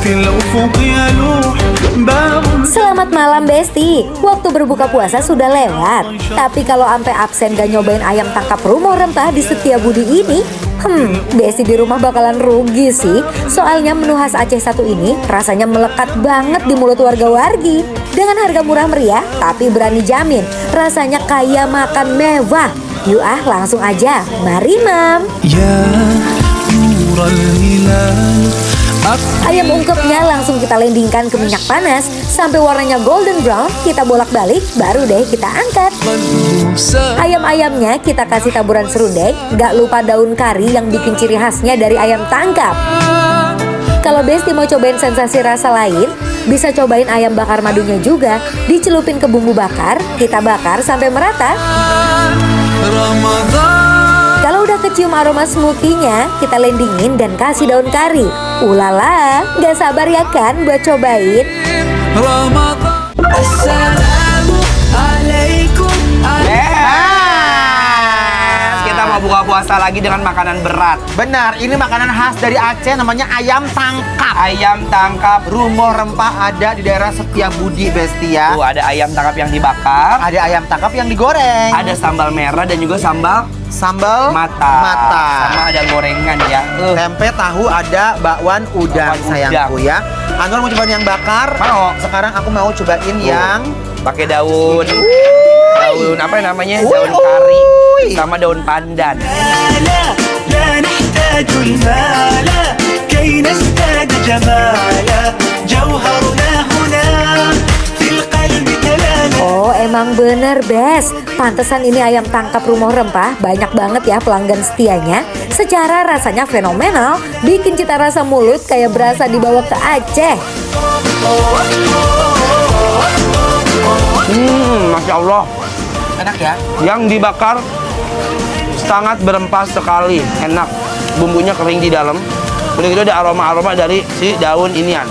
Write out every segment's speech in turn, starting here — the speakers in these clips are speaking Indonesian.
في الأفق يلوح باب. Selamat malam Besti, waktu berbuka puasa sudah lewat. Tapi kalau sampai absen gak nyobain ayam tangkap rumah rempah di Setiabudi ini, Besti di rumah bakalan rugi sih. Soalnya menu khas Aceh satu ini rasanya melekat banget di mulut warga-wargi. Dengan harga murah meriah, tapi berani jamin rasanya kayak makan mewah. Yuk langsung aja, mari Mam. يا نور الهلال. Ayam ungkepnya langsung kita landingkan ke minyak panas sampai warnanya golden brown, kita bolak-balik, baru deh kita angkat. Ayam-ayamnya kita kasih taburan serundeng, gak lupa daun kari yang bikin ciri khasnya dari ayam tangkap. Kalau Besti mau cobain sensasi rasa lain, bisa cobain ayam bakar madunya juga. Dicelupin ke bumbu bakar, kita bakar sampai merata. Kalau udah kecium aroma smoky-nya, kita landingin dan kasih daun kari. Ulala, gak sabar ya kan buat cobain. Kita mau buka puasa lagi dengan makanan berat. Benar, ini makanan khas dari Aceh namanya ayam tangkap. Ayam tangkap. Rumah rempah ada di daerah Setiabudi, Besti ya. Tuh, ada ayam tangkap yang dibakar, Ada ayam tangkap yang digoreng. ada sambal merah dan juga sambal Sambal mata. Sama ada gorengan ya. Tempe, tahu, ada bakwan udang, Bakwan sayangku ya. Anwar mau cobain yang bakar. Mau. Sekarang aku mau cobain yang Pakai daun apa namanya? Daun kari sama daun pandan. لا نحتاج المال كي نزداد جمالا جوهرنا هنا في القلب تلالا. Oh emang bener Bes, pantesan ini ayam tangkap rumah rempah banyak banget ya pelanggan setianya. Secara rasanya fenomenal, bikin cita rasa mulut kayak berasa dibawa ke Aceh. Masya Allah. enak ya. Yang dibakar sangat berempah sekali, enak. Bumbunya kering di dalam. Udah gitu ada aroma-aroma dari si daun inian.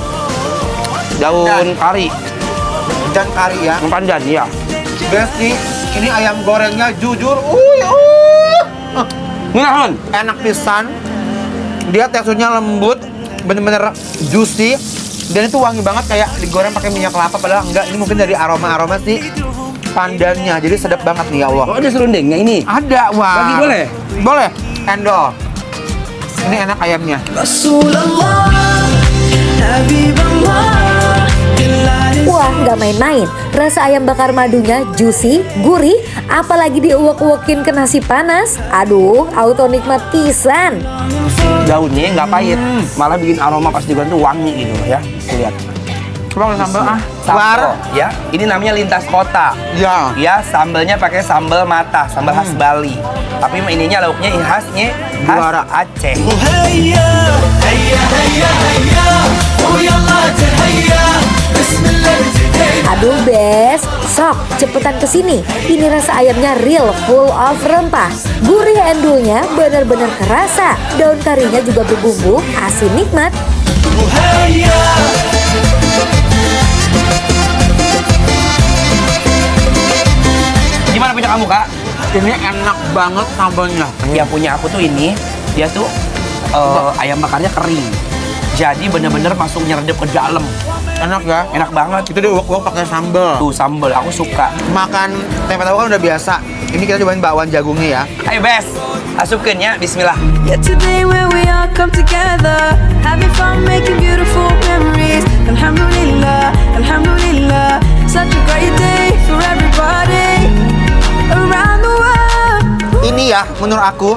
Daun kari, Dan kari ya. pandan ya. Besti, ini ayam gorengnya jujur, Ngenahun. enak pisan. Dia teksturnya lembut, bener-bener juicy. Dan itu wangi banget kayak digoreng pakai minyak kelapa, padahal enggak. Ini mungkin dari aroma-aroma sih pandannya, jadi sedap banget nih ya Allah. Oh, ada serundengnya ini. Ada, wah. Bagi boleh? Boleh. Endol. Ini enak ayamnya. Wah nggak main-main, rasa ayam bakar madunya juicy, gurih, apalagi diuwek-uwekin ke nasi panas. Aduh, auto nikmat pisan. Daunnya nggak pahit, malah bikin aroma pas digoreng tuh wangi gitu ya. Lihat. Coba sambal Sambal ya. Ini namanya lintas kota. Ya. Ya, sambalnya pakai sambal mata, sambal khas Bali. Tapi ininya lauknya khasnya khas Juara. Aceh. وهيا هيا هيا هيا ويلا تهيا بسم الله ابتدينا. Aduh Bes, sok cepetan kesini. Ini rasa ayamnya real, full of rempah. Gurih endulnya bener-bener kerasa. Daun karinya juga berbumbu, asin nikmat. وهيا Gimana punya kamu, Kak? Ini enak banget sambalnya. Yang punya aku tuh ini, dia tuh ayam bakarnya kering. Jadi bener-bener masuk nyerendep ke dalam. Enak ya. Enak banget. Itu diuwek-uwek pakai sambal. Tuh sambal, aku suka. Makan tempe tahu kan udah biasa. Ini kita cobain bakwan jagungnya ya. Ayo, Bes. Asupkan ya, bismillah. Yeah, today where we all come together, having fun, making beautiful memories. Alhamdulillah, alhamdulillah, such a great day for everybody around the world. Ini ya menurut aku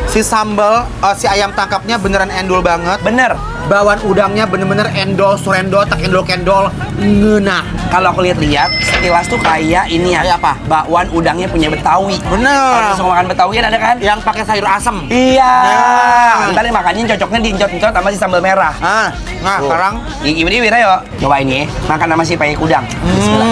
si sambal, si ayam tangkapnya beneran endul banget. Bener. Bakwan udangnya bener-bener endol, surendol, tak endol-kendol, ngenah. Kalau aku lihat-lihat, sekilas tuh kayak ini ya. Kayak apa? Bakwan udangnya punya Betawi. Kalau Bener. suka makan Betawi kan ada kan? Yang pakai sayur asem. Iya. Nah. Ntar makanya cocoknya diincot-incot sama si sambal merah. Nah Tuh. sekarang Ini Wira yuk. Coba ini, makan sama si payek udang. Bismillah.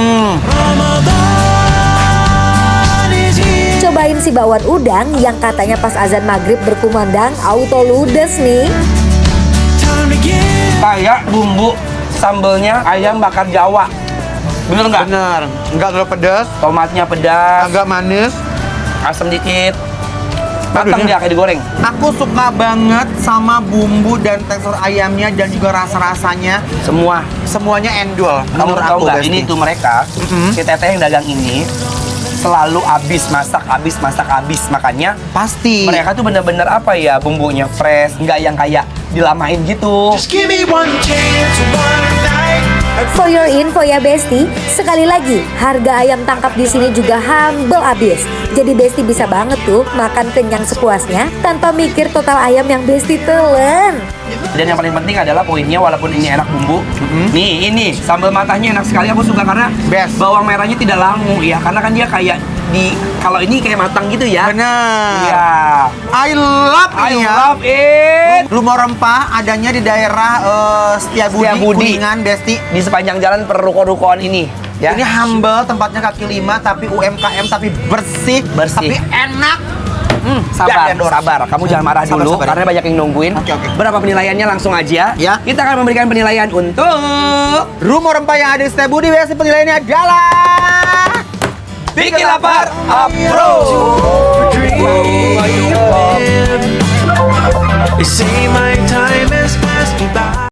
Cobain si bakwan udang yang katanya pas azan maghrib berkumandang auto ludes nih. Kayak bumbu sambelnya ayam bakar Jawa. Bener nggak? bener, nggak terlalu pedas, Tomatnya pedas, agak manis. asam dikit. Matang dia kayak digoreng. Aku suka banget sama bumbu dan tekstur ayamnya dan juga rasa-rasanya. Semuanya endul. Kamu menurut tahu aku, nggak? Besti. Ini tuh mereka, si teteh yang dagang ini selalu habis masak. Makanya Pasti. mereka tuh bener-bener apa ya, bumbunya fresh, nggak yang kayak dilamain gitu. Just give me one chance, one night. For your info ya Besti, sekali lagi harga ayam tangkap di sini juga humble abis. Jadi Besti bisa banget tuh makan kenyang sepuasnya tanpa mikir total ayam yang Besti telen. Dan yang paling penting adalah poinnya, walaupun ini enak bumbu, nih ini sambal matahnya enak sekali. Aku suka karena Best. bawang merahnya tidak langu ya, karena kan dia kayak kalau ini kayak matang gitu ya. Bener. Iya. I love I nih ya. love it. Rumah rempah adanya di daerah Setiabudi, Setiabudi. Kuningan, Besti. Di sepanjang jalan perruko-rukoan ini ya. Ini humble, tempatnya kaki 5, tapi UMKM, tapi bersih, Bersih. tapi enak. Sabar, Dan endorse. sabar. Kamu jangan marah Sabar, dulu sabar. karena banyak yang nungguin. Oke, oke. Berapa penilaiannya langsung aja? Ya. Kita akan memberikan penilaian untuk Rumah rempah yang ada di Setiabudi, Besti, penilaiannya adalah Bikin Lapar Apro. You say my